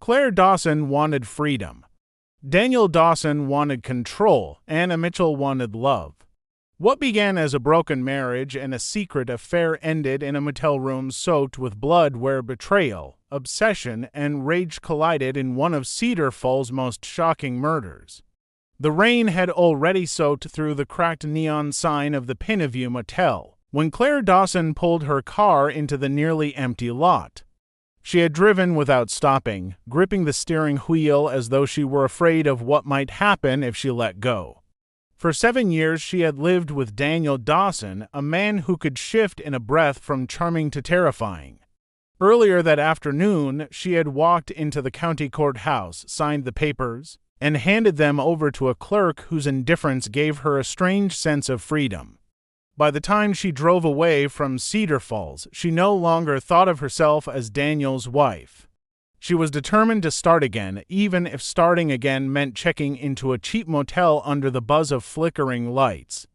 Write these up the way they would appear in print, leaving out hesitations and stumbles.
Claire Dawson wanted freedom. Daniel Dawson wanted control. Anna Mitchell wanted love. What began as a broken marriage and a secret affair ended in a motel room soaked with blood where betrayal, obsession, and rage collided in one of Cedar Falls' most shocking murders. The rain had already soaked through the cracked neon sign of the Pineview Motel when Claire Dawson pulled her car into the nearly empty lot. She had driven without stopping, gripping the steering wheel as though she were afraid of what might happen if she let go. For 7 years she had lived with Daniel Dawson, a man who could shift in a breath from charming to terrifying. Earlier that afternoon, she had walked into the county courthouse, signed the papers, and handed them over to a clerk whose indifference gave her a strange sense of freedom. By the time she drove away from Cedar Falls, she no longer thought of herself as Daniel's wife. She was determined to start again, even if starting again meant checking into a cheap motel under the buzz of flickering lights.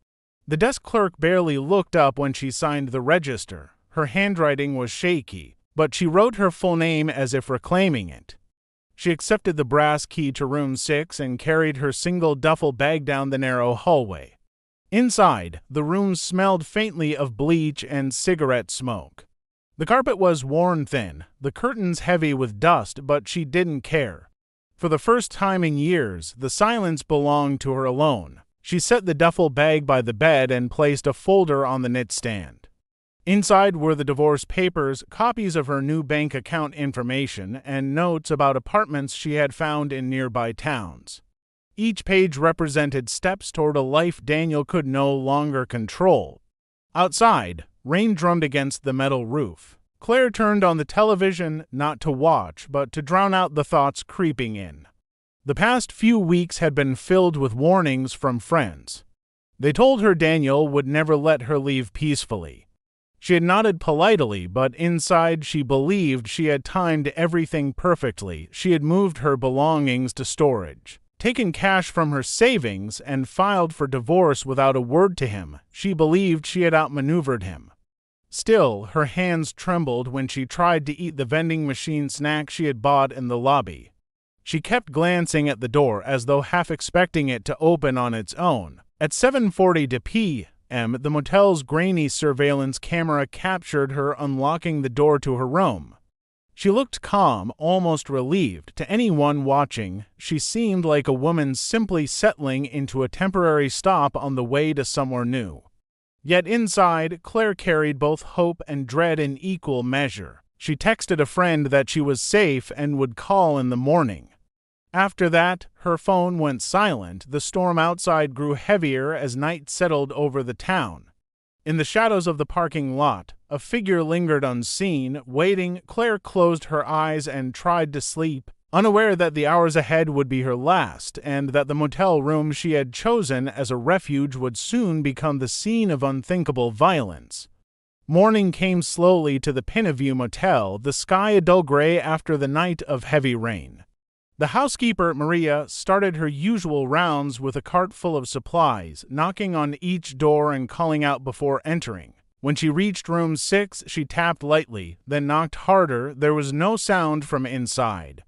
The desk clerk barely looked up when she signed the register. Her handwriting was shaky, but she wrote her full name as if reclaiming it. She accepted the brass key to room 6 and carried her single duffel bag down the narrow hallway. Inside, the room smelled faintly of bleach and cigarette smoke. The carpet was worn thin, the curtains heavy with dust, but she didn't care. For the first time in years, the silence belonged to her alone. She set the duffel bag by the bed and placed a folder on the nightstand. Inside were the divorce papers, copies of her new bank account information, and notes about apartments she had found in nearby towns. Each page represented steps toward a life Daniel could no longer control. Outside, rain drummed against the metal roof. Claire turned on the television, not to watch, but to drown out the thoughts creeping in. The past few weeks had been filled with warnings from friends. They told her Daniel would never let her leave peacefully. She had nodded politely, but inside she believed she had timed everything perfectly. She had moved her belongings to storage, taken cash from her savings, and filed for divorce without a word to him. She believed she had outmaneuvered him. Still, her hands trembled when she tried to eat the vending machine snack she had bought in the lobby. She kept glancing at the door as though half expecting it to open on its own. At 7:40 p.m., the motel's grainy surveillance camera captured her unlocking the door to her room. She looked calm, almost relieved. To anyone watching, she seemed like a woman simply settling into a temporary stop on the way to somewhere new. Yet inside, Claire carried both hope and dread in equal measure. She texted a friend that she was safe and would call in the morning. After that, her phone went silent. The storm outside grew heavier as night settled over the town. In the shadows of the parking lot, a figure lingered unseen, waiting. Claire closed her eyes and tried to sleep, unaware that the hours ahead would be her last, and that the motel room she had chosen as a refuge would soon become the scene of unthinkable violence. Morning came slowly to the Pineview Motel, the sky a dull gray after the night of heavy rain. The housekeeper, Maria, started her usual rounds with a cart full of supplies, knocking on each door and calling out before entering. When she reached room 6, she tapped lightly, then knocked harder. There was no sound from inside.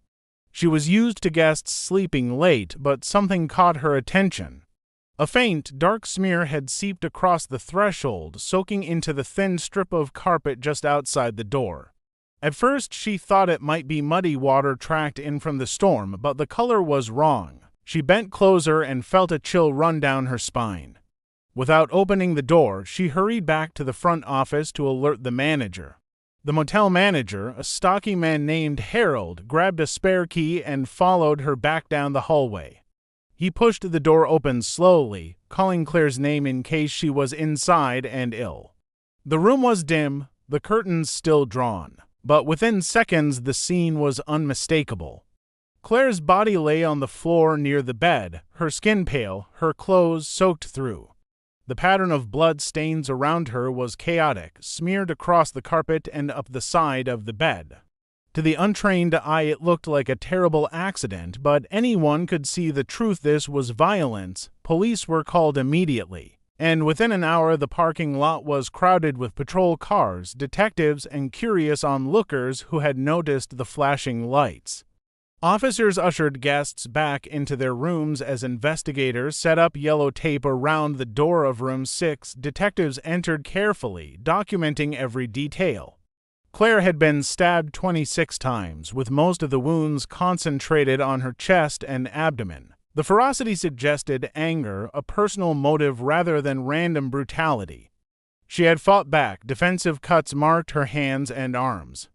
She was used to guests sleeping late, but something caught her attention. A faint, dark smear had seeped across the threshold, soaking into the thin strip of carpet just outside the door. At first, she thought it might be muddy water tracked in from the storm, but the color was wrong. She bent closer and felt a chill run down her spine. Without opening the door, she hurried back to the front office to alert the manager. The motel manager, a stocky man named Harold, grabbed a spare key and followed her back down the hallway. He pushed the door open slowly, calling Claire's name in case she was inside and ill. The room was dim, the curtains still drawn. But within seconds the scene was unmistakable. Claire's body lay on the floor near the bed, her skin pale, her clothes soaked through. The pattern of blood stains around her was chaotic, smeared across the carpet and up the side of the bed. To the untrained eye it looked like a terrible accident, but anyone could see the truth. This was violence. Police were called immediately. And within an hour the parking lot was crowded with patrol cars, detectives, and curious onlookers who had noticed the flashing lights. Officers ushered guests back into their rooms as investigators set up yellow tape around the door of room 6. Detectives entered carefully, documenting every detail. Claire had been stabbed 26 times, with most of the wounds concentrated on her chest and abdomen. The ferocity suggested anger, a personal motive rather than random brutality. She had fought back. Defensive cuts marked her hands and arms.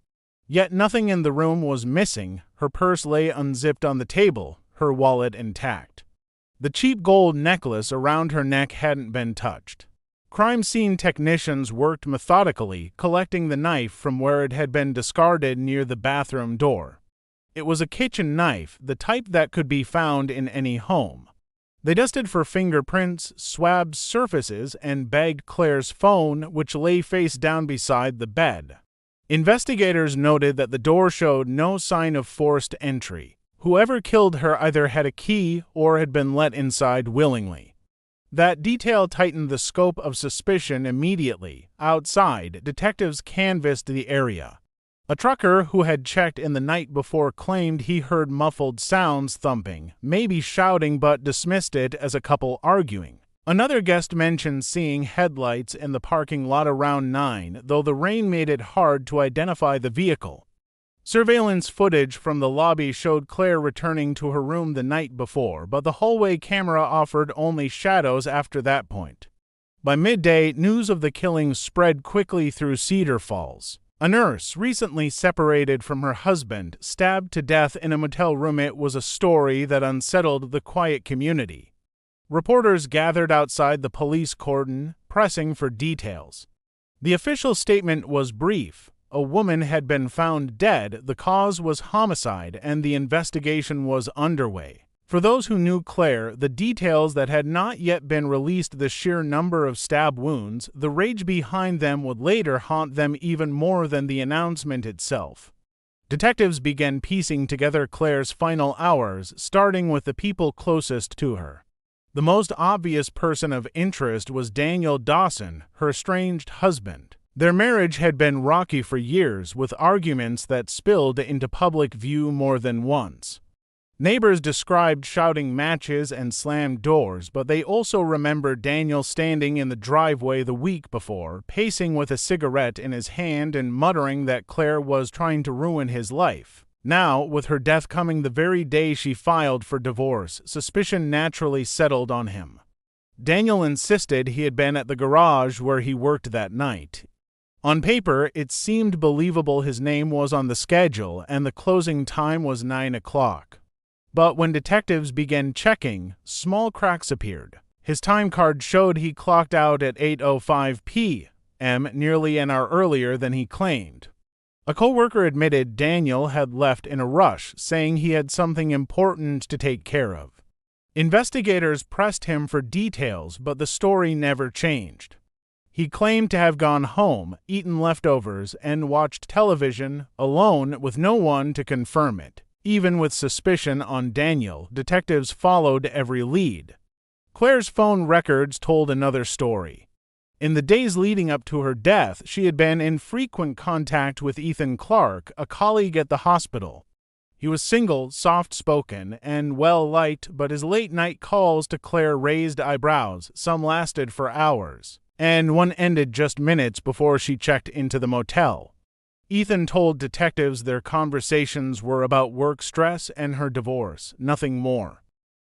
Yet nothing in the room was missing. Her purse lay unzipped on the table, her wallet intact. The cheap gold necklace around her neck hadn't been touched. Crime scene technicians worked methodically, collecting the knife from where it had been discarded near the bathroom door. It was a kitchen knife, the type that could be found in any home. They dusted for fingerprints, swabbed surfaces, and bagged Claire's phone, which lay face down beside the bed. Investigators noted that the door showed no sign of forced entry. Whoever killed her either had a key or had been let inside willingly. That detail tightened the scope of suspicion immediately. Outside, detectives canvassed the area. A trucker who had checked in the night before claimed he heard muffled sounds thumping, maybe shouting, but dismissed it as a couple arguing. Another guest mentioned seeing headlights in the parking lot around 9, though the rain made it hard to identify the vehicle. Surveillance footage from the lobby showed Claire returning to her room the night before, but the hallway camera offered only shadows after that point. By midday, news of the killing spread quickly through Cedar Falls. A nurse, recently separated from her husband, stabbed to death in a motel room. It was a story that unsettled the quiet community. Reporters gathered outside the police cordon, pressing for details. The official statement was brief. A woman had been found dead, the cause was homicide, and the investigation was underway. For those who knew Claire, the details that had not yet been released, the sheer number of stab wounds, the rage behind them would later haunt them even more than the announcement itself. Detectives began piecing together Claire's final hours, starting with the people closest to her. The most obvious person of interest was Daniel Dawson, her estranged husband. Their marriage had been rocky for years, with arguments that spilled into public view more than once. Neighbors described shouting matches and slammed doors, but they also remembered Daniel standing in the driveway the week before, pacing with a cigarette in his hand and muttering that Claire was trying to ruin his life. Now, with her death coming the very day she filed for divorce, suspicion naturally settled on him. Daniel insisted he had been at the garage where he worked that night. On paper, it seemed believable his name was on the schedule and the closing time was 9 o'clock. But when detectives began checking, small cracks appeared. His time card showed he clocked out at 8:05 p.m., nearly an hour earlier than he claimed. A co-worker admitted Daniel had left in a rush, saying he had something important to take care of. Investigators pressed him for details, but the story never changed. He claimed to have gone home, eaten leftovers, and watched television alone with no one to confirm it. Even with suspicion on Daniel, detectives followed every lead. Claire's phone records told another story. In the days leading up to her death, she had been in frequent contact with Ethan Clark, a colleague at the hospital. He was single, soft-spoken, and well-liked, but his late-night calls to Claire raised eyebrows. Some lasted for hours, and one ended just minutes before she checked into the motel. Ethan told detectives their conversations were about work stress and her divorce, nothing more.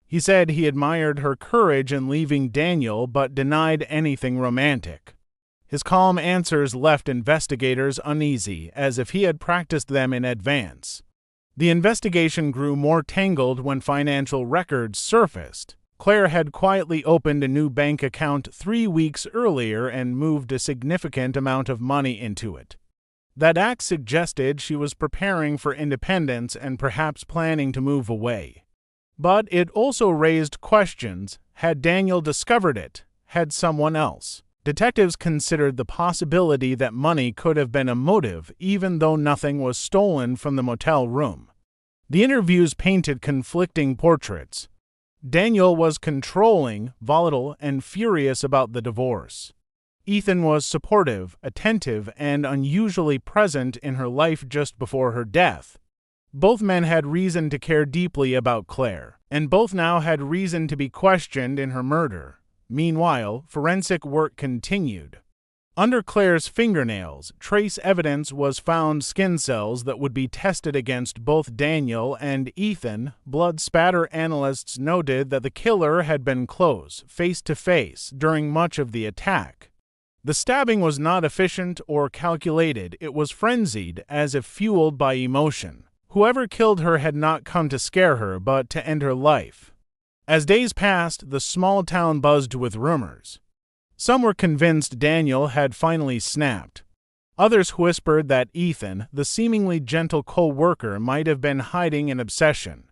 He said he admired her courage in leaving Daniel, but denied anything romantic. His calm answers left investigators uneasy, as if he had practiced them in advance. The investigation grew more tangled when financial records surfaced. Claire had quietly opened a new bank account 3 weeks earlier and moved a significant amount of money into it. That act suggested she was preparing for independence and perhaps planning to move away. But it also raised questions. Had Daniel discovered it? Had someone else? Detectives considered the possibility that money could have been a motive, even though nothing was stolen from the motel room. The interviews painted conflicting portraits. Daniel was controlling, volatile, and furious about the divorce. Ethan was supportive, attentive, and unusually present in her life just before her death. Both men had reason to care deeply about Claire, and both now had reason to be questioned in her murder. Meanwhile, forensic work continued. Under Claire's fingernails, trace evidence was found: skin cells that would be tested against both Daniel and Ethan. Blood spatter analysts noted that the killer had been close, face-to-face, during much of the attack. The stabbing was not efficient or calculated, it was frenzied, as if fueled by emotion. Whoever killed her had not come to scare her, but to end her life. As days passed, the small town buzzed with rumors. Some were convinced Daniel had finally snapped. Others whispered that Ethan, the seemingly gentle co-worker, might have been hiding an obsession.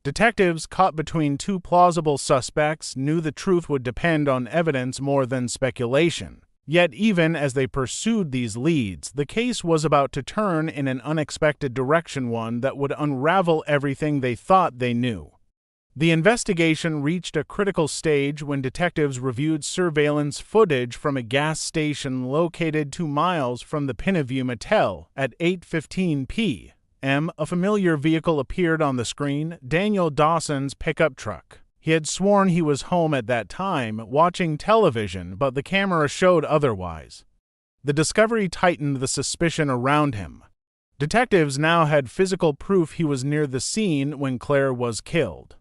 Detectives, caught between two plausible suspects, knew the truth would depend on evidence more than speculation. Yet even as they pursued these leads, the case was about to turn in an unexpected direction, one that would unravel everything they thought they knew. The investigation reached a critical stage when detectives reviewed surveillance footage from a gas station located 2 miles from the Pineview Motel. At 8:15 p.m., a familiar vehicle appeared on the screen: Daniel Dawson's pickup truck. He had sworn he was home at that time, watching television, but the camera showed otherwise. The discovery tightened the suspicion around him. Detectives now had physical proof he was near the scene when Claire was killed.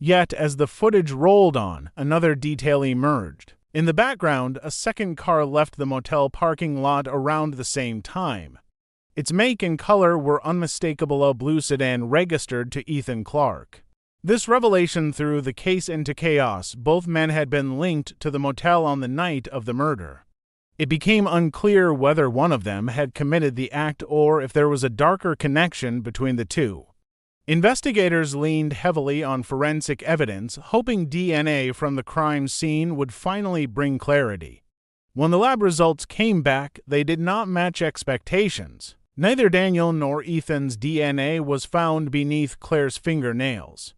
Yet, as the footage rolled on, another detail emerged. In the background, a second car left the motel parking lot around the same time. Its make and color were unmistakable: a blue sedan registered to Ethan Clark. This revelation threw the case into chaos. Both men had been linked to the motel on the night of the murder. It became unclear whether one of them had committed the act or if there was a darker connection between the two. Investigators leaned heavily on forensic evidence, hoping DNA from the crime scene would finally bring clarity. When the lab results came back, they did not match expectations. Neither Daniel nor Ethan's DNA was found beneath Claire's fingernails.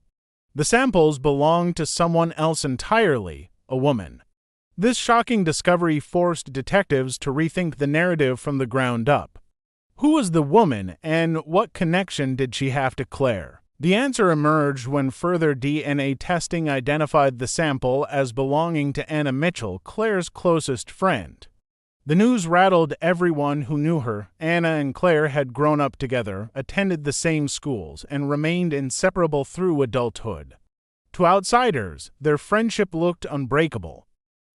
The samples belonged to someone else entirely, a woman. This shocking discovery forced detectives to rethink the narrative from the ground up. Who was the woman, and what connection did she have to Claire? The answer emerged when further DNA testing identified the sample as belonging to Anna Mitchell, Claire's closest friend. The news rattled everyone who knew her. Anna and Claire had grown up together, attended the same schools, and remained inseparable through adulthood. To outsiders, their friendship looked unbreakable.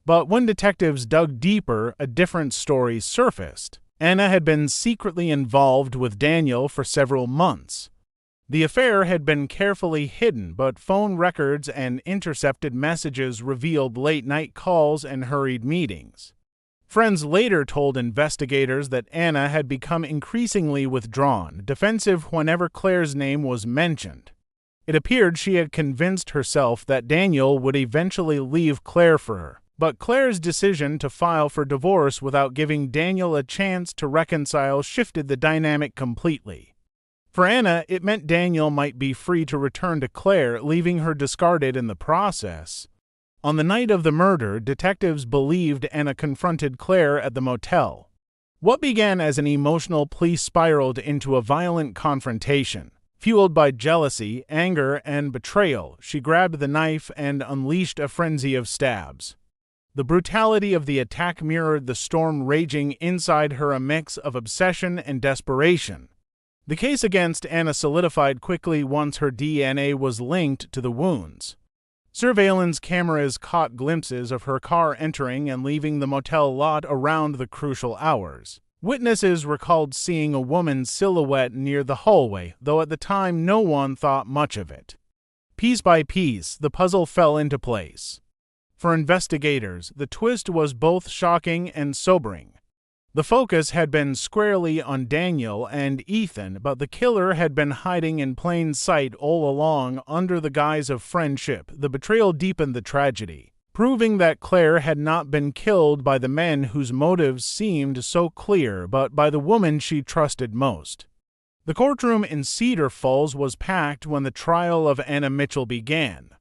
But when detectives dug deeper, a different story surfaced. Anna had been secretly involved with Daniel for several months. The affair had been carefully hidden, but phone records and intercepted messages revealed late-night calls and hurried meetings. Friends later told investigators that Anna had become increasingly withdrawn, defensive whenever Claire's name was mentioned. It appeared she had convinced herself that Daniel would eventually leave Claire for her. But Claire's decision to file for divorce without giving Daniel a chance to reconcile shifted the dynamic completely. For Anna, it meant Daniel might be free to return to Claire, leaving her discarded in the process. On the night of the murder, detectives believed Anna confronted Claire at the motel. What began as an emotional plea spiraled into a violent confrontation. Fueled by jealousy, anger, and betrayal, she grabbed the knife and unleashed a frenzy of stabs. The brutality of the attack mirrored the storm raging inside her, a mix of obsession and desperation. The case against Anna solidified quickly once her DNA was linked to the wounds. Surveillance cameras caught glimpses of her car entering and leaving the motel lot around the crucial hours. Witnesses recalled seeing a woman's silhouette near the hallway, though at the time no one thought much of it. Piece by piece, the puzzle fell into place. For investigators, the twist was both shocking and sobering. The focus had been squarely on Daniel and Ethan, but the killer had been hiding in plain sight all along under the guise of friendship. The betrayal deepened the tragedy, proving that Claire had not been killed by the men whose motives seemed so clear, but by the woman she trusted most. The courtroom in Cedar Falls was packed when the trial of Anna Mitchell began.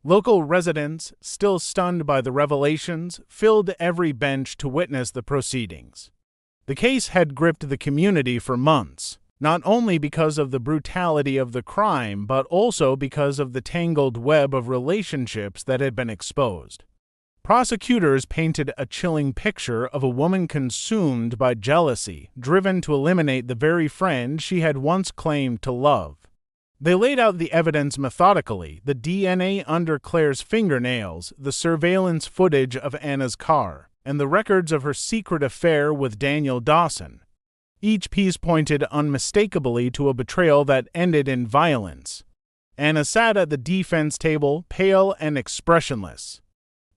Local residents, still stunned by the revelations, filled every bench to witness the proceedings. The case had gripped the community for months. not only because of the brutality of the crime, but also because of the tangled web of relationships that had been exposed. Prosecutors painted a chilling picture of a woman consumed by jealousy, driven to eliminate the very friend she had once claimed to love. They laid out the evidence methodically: the DNA under Claire's fingernails, the surveillance footage of Anna's car, and the records of her secret affair with Daniel Dawson. Each piece pointed unmistakably to a betrayal that ended in violence. Anna sat at the defense table, pale and expressionless.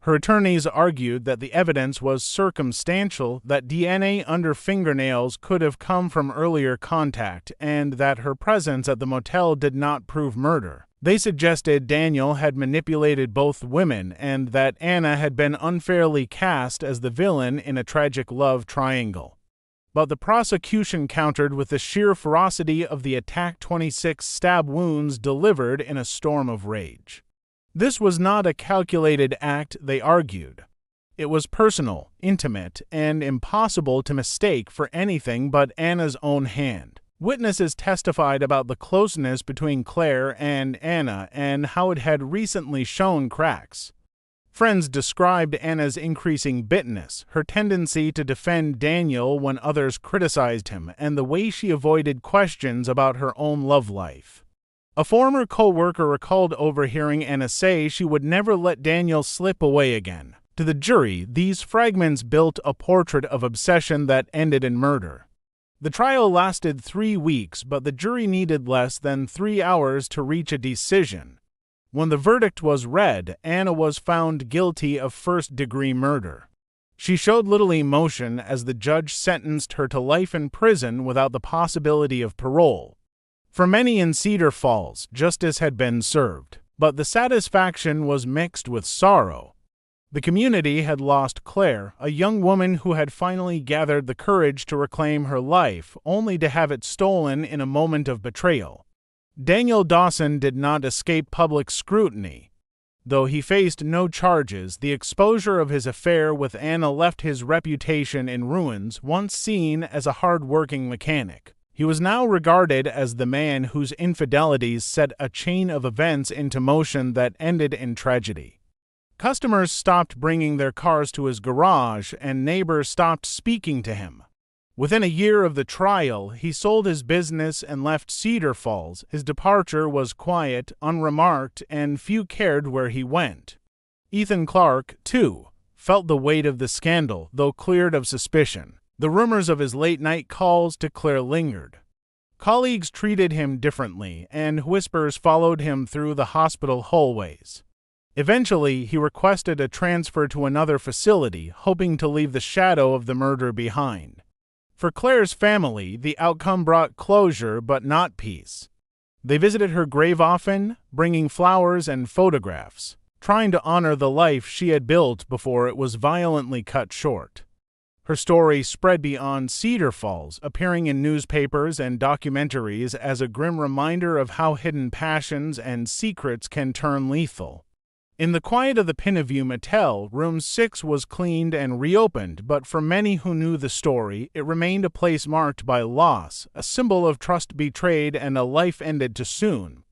Her attorneys argued that the evidence was circumstantial, that DNA under fingernails could have come from earlier contact, and that her presence at the motel did not prove murder. They suggested Daniel had manipulated both women and that Anna had been unfairly cast as the villain in a tragic love triangle. But the prosecution countered with the sheer ferocity of the attack: 26 stab wounds delivered in a storm of rage. This was not a calculated act, they argued. It was personal, intimate, and impossible to mistake for anything but Anna's own hand. Witnesses testified about the closeness between Claire and Anna and how it had recently shown cracks. Friends described Anna's increasing bitterness, her tendency to defend Daniel when others criticized him, and the way she avoided questions about her own love life. A former co-worker recalled overhearing Anna say she would never let Daniel slip away again. To the jury, these fragments built a portrait of obsession that ended in murder. The trial lasted 3 weeks, but the jury needed less than 3 hours to reach a decision. When the verdict was read, Anna was found guilty of first-degree murder. She showed little emotion as the judge sentenced her to life in prison without the possibility of parole. For many in Cedar Falls, justice had been served, but the satisfaction was mixed with sorrow. The community had lost Claire, a young woman who had finally gathered the courage to reclaim her life, only to have it stolen in a moment of betrayal. Daniel Dawson did not escape public scrutiny. Though he faced no charges, the exposure of his affair with Anna left his reputation in ruins, once seen as a hard-working mechanic. He was now regarded as the man whose infidelities set a chain of events into motion that ended in tragedy. Customers stopped bringing their cars to his garage, and neighbors stopped speaking to him. Within a year of the trial, he sold his business and left Cedar Falls. His departure was quiet, unremarked, and few cared where he went. Ethan Clark, too, felt the weight of the scandal, though cleared of suspicion. The rumors of his late-night calls to Claire lingered. Colleagues treated him differently, and whispers followed him through the hospital hallways. Eventually, he requested a transfer to another facility, hoping to leave the shadow of the murder behind. For Claire's family, the outcome brought closure but not peace. They visited her grave often, bringing flowers and photographs, trying to honor the life she had built before it was violently cut short. Her story spread beyond Cedar Falls, appearing in newspapers and documentaries as a grim reminder of how hidden passions and secrets can turn lethal. In the quiet of the Pineview Motel, Room 6 was cleaned and reopened, but for many who knew the story, it remained a place marked by loss, a symbol of trust betrayed and a life ended too soon.